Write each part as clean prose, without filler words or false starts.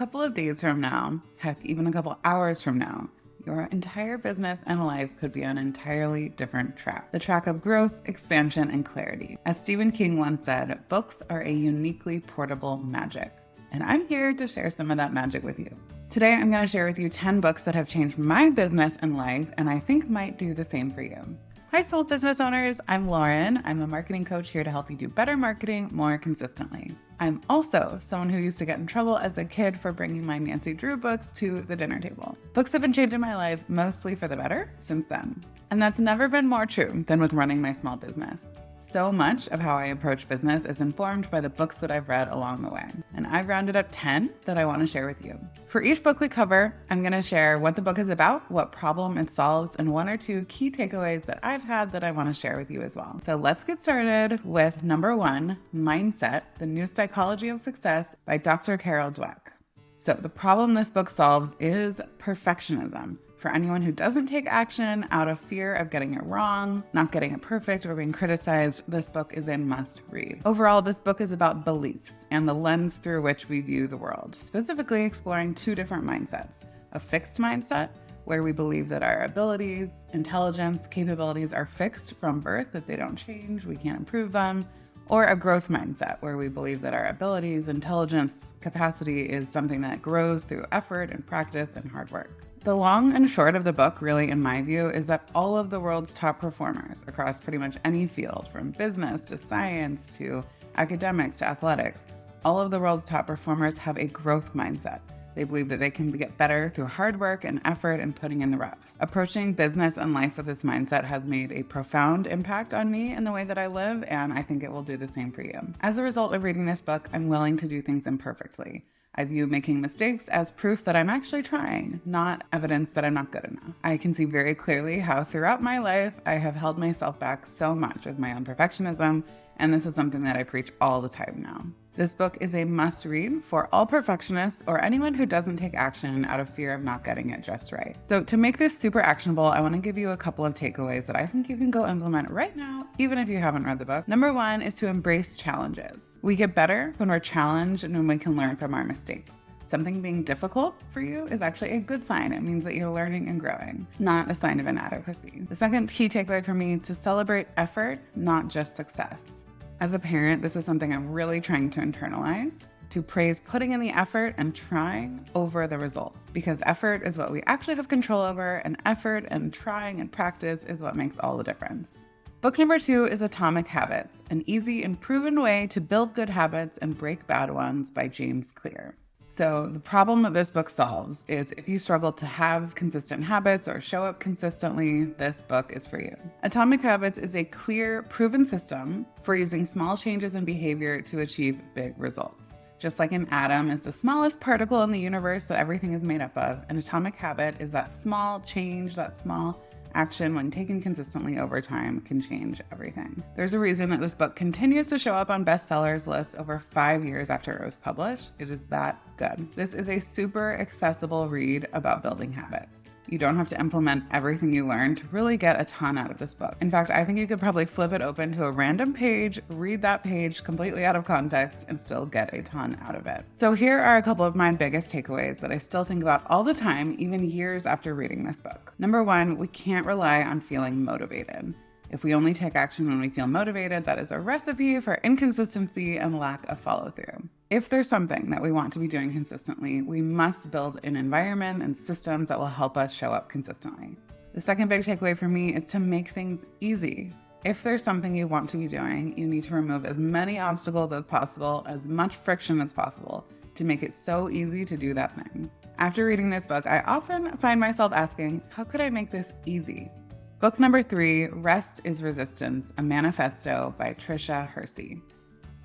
couple of days from now, heck, even a couple hours from now, your entire business and life could be on an entirely different track. The track of growth, expansion, and clarity. As Stephen King once said, books are a uniquely portable magic. And I'm here to share some of that magic with you. Today, I'm going to share with you 10 books that have changed my business and life, and I think might do the same for you. Hi, Soul Business Owners. I'm Lauren. I'm a marketing coach here to help you do better marketing more consistently. I'm also someone who used to get in trouble as a kid for bringing my Nancy Drew books to the dinner table. Books have been changing my life mostly for the better since then. And that's never been more true than with running my small business. So much of how I approach business is informed by the books that I've read along the way. And I've rounded up 10 that I want to share with you. For each book we cover, I'm going to share what the book is about, what problem it solves, and 1 or 2 key takeaways that I've had that I want to share with you as well. So let's get started with number 1, Mindset, The New Psychology of Success by Dr. Carol Dweck. So the problem this book solves is perfectionism. For anyone who doesn't take action out of fear of getting it wrong, not getting it perfect, or being criticized, this book is a must read. Overall, this book is about beliefs and the lens through which we view the world, specifically exploring 2 different mindsets. A fixed mindset, where we believe that our abilities, intelligence, capabilities are fixed from birth, that they don't change, we can't improve them. Or a growth mindset, where we believe that our abilities, intelligence, capacity is something that grows through effort and practice and hard work. The long and short of the book, really, in my view, is that all of the world's top performers across pretty much any field, from business to science to academics to athletics, all of the world's top performers have a growth mindset. They believe that they can get better through hard work and effort and putting in the reps. Approaching business and life with this mindset has made a profound impact on me in the way that I live, and I think it will do the same for you. As a result of reading this book, I'm willing to do things imperfectly. I view making mistakes as proof that I'm actually trying, not evidence that I'm not good enough. I can see very clearly how throughout my life, I have held myself back so much with my own perfectionism, and this is something that I preach all the time now. This book is a must read for all perfectionists or anyone who doesn't take action out of fear of not getting it just right. So to make this super actionable, I want to give you a couple of takeaways that I think you can go implement right now, even if you haven't read the book. Number 1 is to embrace challenges. We get better when we're challenged and when we can learn from our mistakes. Something being difficult for you is actually a good sign. It means that you're learning and growing, not a sign of inadequacy. The second key takeaway for me is to celebrate effort, not just success. As a parent, this is something I'm really trying to internalize, to praise putting in the effort and trying over the results, because effort is what we actually have control over, and effort and trying and practice is what makes all the difference. Book number 2 is Atomic Habits, an easy and proven way to build good habits and break bad ones by James Clear. So the problem that this book solves is if you struggle to have consistent habits or show up consistently, this book is for you. Atomic Habits is a clear, proven system for using small changes in behavior to achieve big results. Just like an atom is the smallest particle in the universe that everything is made up of, an atomic habit is that small change, that small action, when taken consistently over time, can change everything. There's a reason that this book continues to show up on bestsellers lists over 5 years after it was published. It is that good. This is a super accessible read about building habits. You don't have to implement everything you learn to really get a ton out of this book. In fact, I think you could probably flip it open to a random page, read that page completely out of context, and still get a ton out of it. So here are a couple of my biggest takeaways that I still think about all the time, even years after reading this book. Number 1, we can't rely on feeling motivated. If we only take action when we feel motivated, that is a recipe for inconsistency and lack of follow-through. If there's something that we want to be doing consistently, we must build an environment and systems that will help us show up consistently. The second big takeaway for me is to make things easy. If there's something you want to be doing, you need to remove as many obstacles as possible, as much friction as possible, to make it so easy to do that thing. After reading this book, I often find myself asking, how could I make this easy? Book number 3, Rest is Resistance, a Manifesto by Tricia Hersey.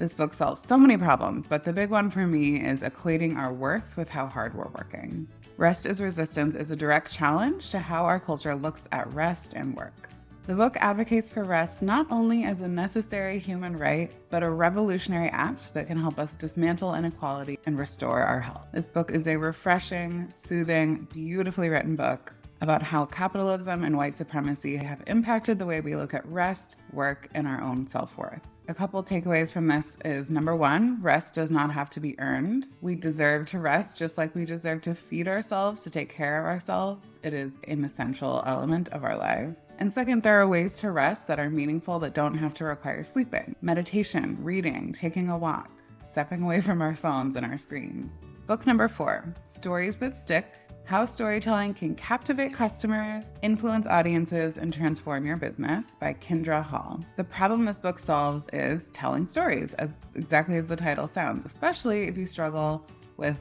This book solves so many problems, but the big one for me is equating our worth with how hard we're working. Rest is Resistance is a direct challenge to how our culture looks at rest and work. The book advocates for rest not only as a necessary human right, but a revolutionary act that can help us dismantle inequality and restore our health. This book is a refreshing, soothing, beautifully written book about how capitalism and white supremacy have impacted the way we look at rest, work, and our own self-worth. A couple takeaways from this is number one, rest does not have to be earned. We deserve to rest just like we deserve to feed ourselves, to take care of ourselves. It is an essential element of our lives. And second, there are ways to rest that are meaningful that don't have to require sleeping. Meditation, reading, taking a walk, stepping away from our phones and our screens. Book number 4, Stories That Stick: How Storytelling Can Captivate Customers, Influence Audiences, and Transform Your Business by Kindra Hall. The problem this book solves is telling stories, exactly as the title sounds, especially if you struggle with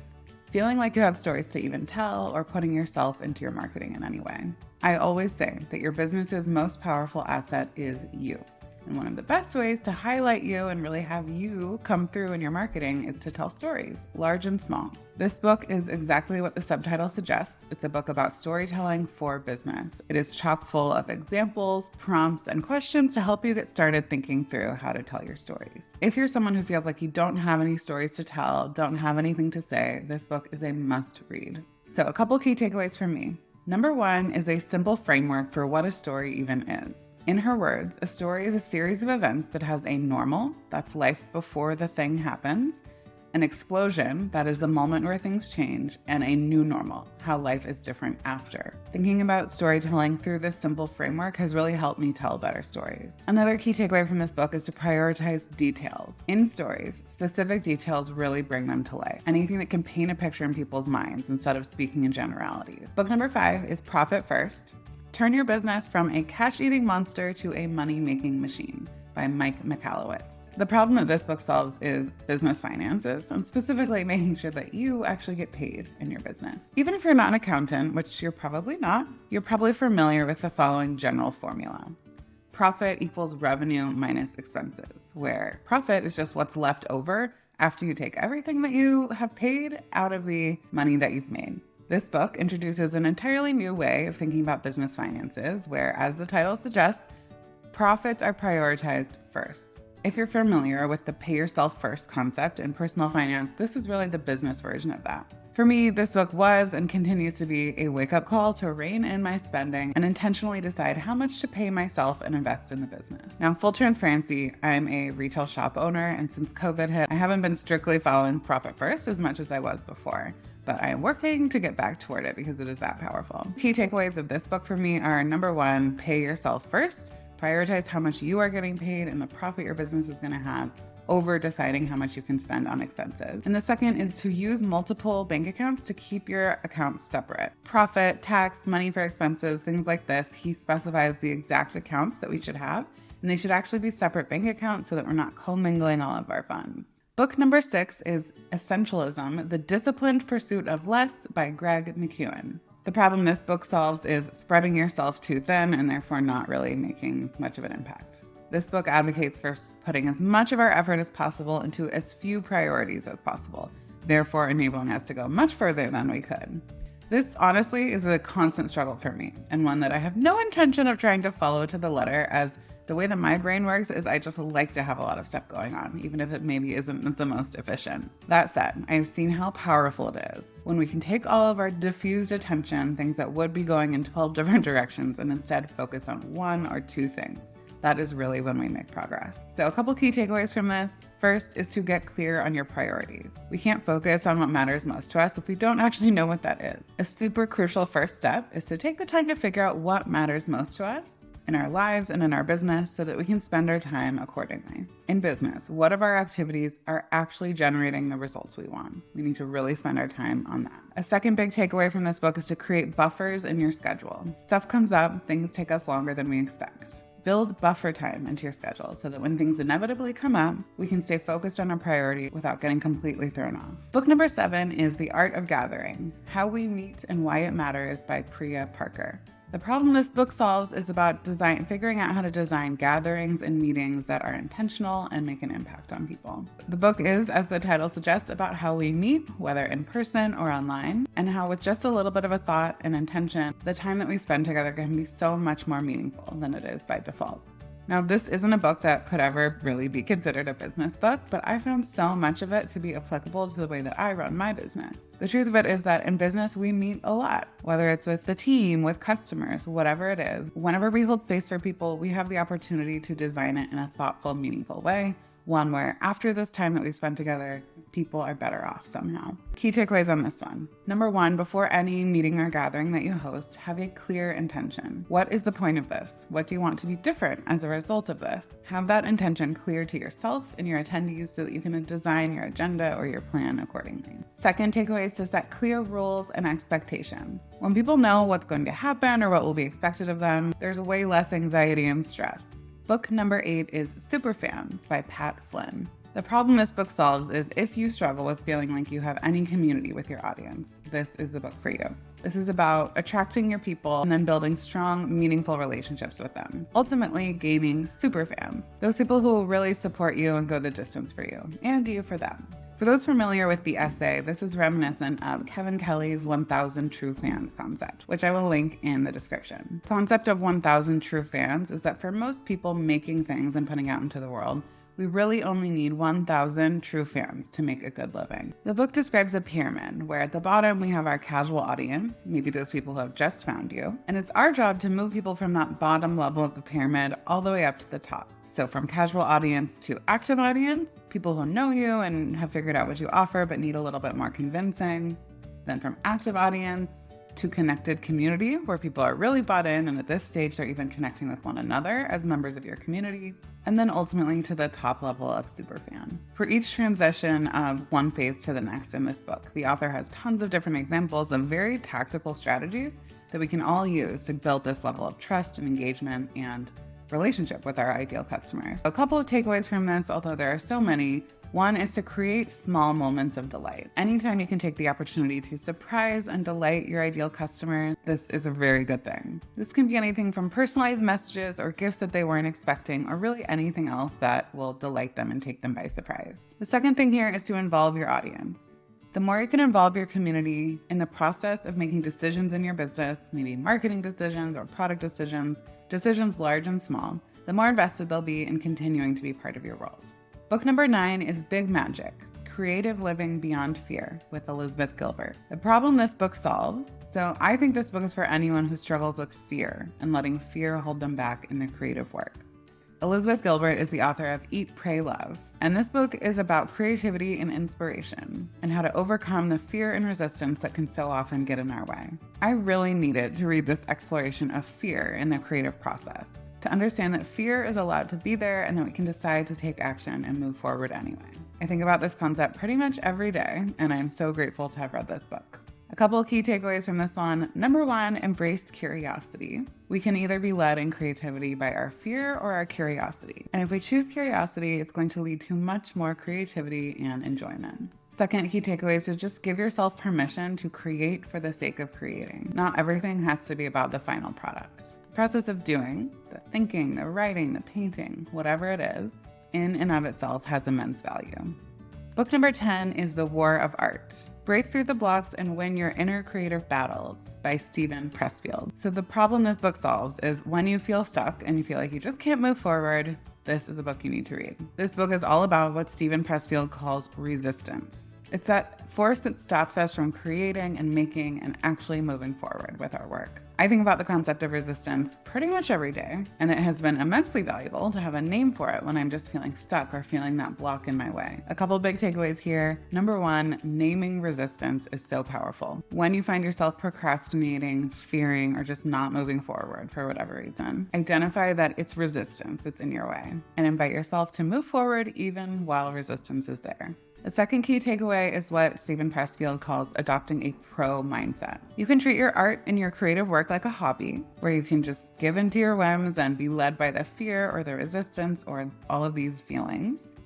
feeling like you have stories to even tell or putting yourself into your marketing in any way. I always say that your business's most powerful asset is you. And one of the best ways to highlight you and really have you come through in your marketing is to tell stories, large and small. This book is exactly what the subtitle suggests. It's a book about storytelling for business. It is chock full of examples, prompts, and questions to help you get started thinking through how to tell your stories. If you're someone who feels like you don't have any stories to tell, don't have anything to say, this book is a must read. So a couple key takeaways from me. Number 1 is a simple framework for what a story even is. In her words, a story is a series of events that has a normal, that's life before the thing happens, an explosion, that is the moment where things change, and a new normal, how life is different after. Thinking about storytelling through this simple framework has really helped me tell better stories. Another key takeaway from this book is to prioritize details. In stories, specific details really bring them to life. Anything that can paint a picture in people's minds instead of speaking in generalities. Book number 5 is Profit First: Turn Your Business from a Cash-Eating Monster to a Money-Making Machine by Mike Michalowicz. The problem that this book solves is business finances, and specifically making sure that you actually get paid in your business. Even if you're not an accountant, which you're probably not, you're probably familiar with the following general formula. Profit equals revenue minus expenses, where profit is just what's left over after you take everything that you have paid out of the money that you've made. This book introduces an entirely new way of thinking about business finances, where, as the title suggests, profits are prioritized first. If you're familiar with the pay yourself first concept in personal finance, this is really the business version of that. For me, this book was and continues to be a wake-up call to rein in my spending and intentionally decide how much to pay myself and invest in the business. Now, full transparency, I'm a retail shop owner, and since COVID hit, I haven't been strictly following Profit First as much as I was before. But I am working to get back toward it because it is that powerful. Key takeaways of this book for me are: number 1, pay yourself first. Prioritize how much you are getting paid and the profit your business is going to have over deciding how much you can spend on expenses. And the second is to use multiple bank accounts to keep your accounts separate. Profit, tax, money for expenses, things like this. He specifies the exact accounts that we should have, and they should actually be separate bank accounts so that we're not commingling all of our funds. Book number 6 is Essentialism: The Disciplined Pursuit of Less by Greg McKeown. The problem this book solves is spreading yourself too thin and therefore not really making much of an impact. This book advocates for putting as much of our effort as possible into as few priorities as possible, therefore enabling us to go much further than we could. This honestly is a constant struggle for me, and one that I have no intention of trying to follow to the letter, as the way that my brain works is I just like to have a lot of stuff going on, even if it maybe isn't the most efficient. That said, I've seen how powerful it is when we can take all of our diffused attention, things that would be going in 12 different directions, and instead focus on 1 or 2 things. That is really when we make progress. So a couple key takeaways from this. First is to get clear on your priorities. We can't focus on what matters most to us if we don't actually know what that is. A super crucial first step is to take the time to figure out what matters most to us in our lives and in our business so that we can spend our time accordingly. In business, what of our activities are actually generating the results we want? We need to really spend our time on that. A second big takeaway from this book is to create buffers in your schedule. Stuff comes up, things take us longer than we expect. Build buffer time into your schedule so that when things inevitably come up, we can stay focused on our priority without getting completely thrown off. Book number 7 is The Art of Gathering: How We Meet and Why It Matters by Priya Parker. The problem this book solves is about figuring out how to design gatherings and meetings that are intentional and make an impact on people. The book is, as the title suggests, about how we meet, whether in person or online, and how with just a little bit of a thought and intention, the time that we spend together can be so much more meaningful than it is by default. Now, this isn't a book that could ever really be considered a business book, but I found so much of it to be applicable to the way that I run my business. The truth of it is that in business, we meet a lot, whether it's with the team, with customers, whatever it is. Whenever we hold space for people, we have the opportunity to design it in a thoughtful, meaningful way, one where after this time that we spent together, people are better off somehow. Key takeaways on this one. Number one, before any meeting or gathering that you host, have a clear intention. What is the point of this? What do you want to be different as a result of this? Have that intention clear to yourself and your attendees so that you can design your agenda or your plan accordingly. Second takeaway is to set clear rules and expectations. When people know what's going to happen or what will be expected of them, there's way less anxiety and stress. Book number 8 is Superfans by Pat Flynn. The problem this book solves is if you struggle with feeling like you have any community with your audience, this is the book for you. This is about attracting your people and then building strong, meaningful relationships with them. Ultimately, gaining superfans, those people who will really support you and go the distance for you, and you for them. For those familiar with the essay, this is reminiscent of Kevin Kelly's 1,000 True Fans concept, which I will link in the description. The concept of 1,000 true fans is that for most people making things and putting out into the world, we really only need 1,000 true fans to make a good living. The book describes a pyramid where at the bottom we have our casual audience, maybe those people who have just found you, and it's our job to move people from that bottom level of the pyramid all the way up to the top. So from casual audience to active audience, people who know you and have figured out what you offer but need a little bit more convincing. Then from active audience to connected community, where people are really bought in and at this stage they're even connecting with one another as members of your community. And then ultimately to the top level of superfan. For each transition of one phase to the next in this book, the author has tons of different examples of very tactical strategies that we can all use to build this level of trust and engagement and relationship with our ideal customers. A couple of takeaways from this, although there are so many. One is to create small moments of delight. Anytime you can take the opportunity to surprise and delight your ideal customer, this is a very good thing. This can be anything from personalized messages or gifts that they weren't expecting, or really anything else that will delight them and take them by surprise. The second thing here is to involve your audience. The more you can involve your community in the process of making decisions in your business, maybe marketing decisions or product decisions, decisions large and small, the more invested they'll be in continuing to be part of your world. Book number 9 is Big Magic, Creative Living Beyond Fear with Elizabeth Gilbert. The problem this book solves, so I think this book is for anyone who struggles with fear and letting fear hold them back in their creative work. Elizabeth Gilbert is the author of Eat, Pray, Love, and this book is about creativity and inspiration and how to overcome the fear and resistance that can so often get in our way. I really needed to read this exploration of fear in the creative process, to understand that fear is allowed to be there and that we can decide to take action and move forward anyway. I think about this concept pretty much every day, and I'm so grateful to have read this book. A couple of key takeaways from this one. Number 1, embrace curiosity. We can either be led in creativity by our fear or our curiosity. And if we choose curiosity, it's going to lead to much more creativity and enjoyment. Second key takeaway is to just give yourself permission to create for the sake of creating. Not everything has to be about the final product. The process of doing, the thinking, the writing, the painting, whatever it is, in and of itself has immense value. Book number 10 is The War of Art. Break Through the Blocks and Win Your Inner Creative Battles by Steven Pressfield. So the problem this book solves is when you feel stuck and you feel like you just can't move forward, this is a book you need to read. This book is all about what Steven Pressfield calls resistance. It's that force that stops us from creating and making and actually moving forward with our work. I think about the concept of resistance pretty much every day, and it has been immensely valuable to have a name for it when I'm just feeling stuck or feeling that block in my way. A couple big takeaways here. Number 1, naming resistance is so powerful. When you find yourself procrastinating, fearing, or just not moving forward for whatever reason, identify that it's resistance that's in your way and invite yourself to move forward even while resistance is there. The second key takeaway is what Steven Pressfield calls adopting a pro mindset. You can treat your art and your creative work like a hobby, where you can just give into your whims and be led by the fear or the resistance or all of these feelings.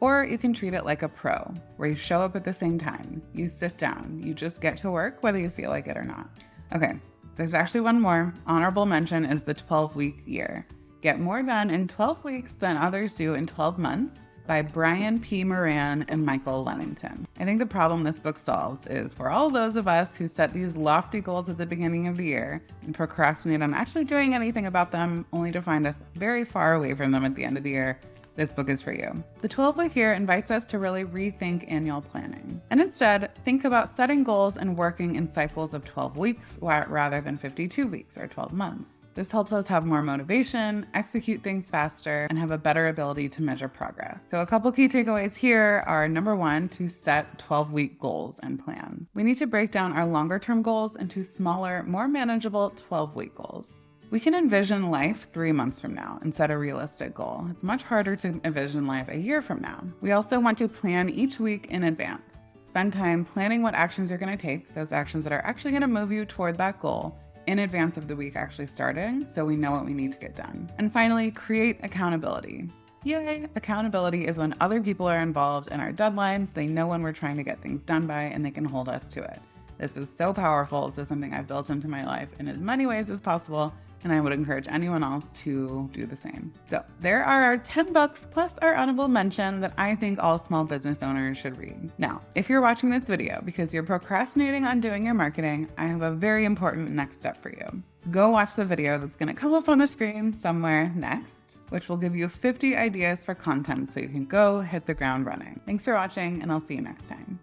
Or you can treat it like a pro, where you show up at the same time. You sit down, you just get to work whether you feel like it or not. Okay, there's actually one more. Honorable mention is the 12-week year. Get more done in 12 weeks than others do in 12 months. By Brian P. Moran and Michael Lennington. I think the problem this book solves is for all those of us who set these lofty goals at the beginning of the year and procrastinate on actually doing anything about them, only to find us very far away from them at the end of the year, this book is for you. The 12-Week Year invites us to really rethink annual planning and instead think about setting goals and working in cycles of 12 weeks rather than 52 weeks or 12 months. This helps us have more motivation, execute things faster, and have a better ability to measure progress. So a couple key takeaways here are: number one, to set 12-week goals and plans. We need to break down our longer-term goals into smaller, more manageable 12-week goals. We can envision life 3 months from now and set a realistic goal. It's much harder to envision life a year from now. We also want to plan each week in advance. Spend time planning what actions you're going to take, those actions that are actually going to move you toward that goal, in advance of the week actually starting, so we know what we need to get done. And finally, create accountability. Yay! Accountability is when other people are involved in our deadlines, they know when we're trying to get things done by, and they can hold us to it. This is so powerful. This is something I've built into my life in as many ways as possible, and I would encourage anyone else to do the same. So there are our 10 books plus our honorable mention that I think all small business owners should read. Now, if you're watching this video because you're procrastinating on doing your marketing, I have a very important next step for you. Go watch the video that's gonna come up on the screen somewhere next, which will give you 50 ideas for content so you can go hit the ground running. Thanks for watching, and I'll see you next time.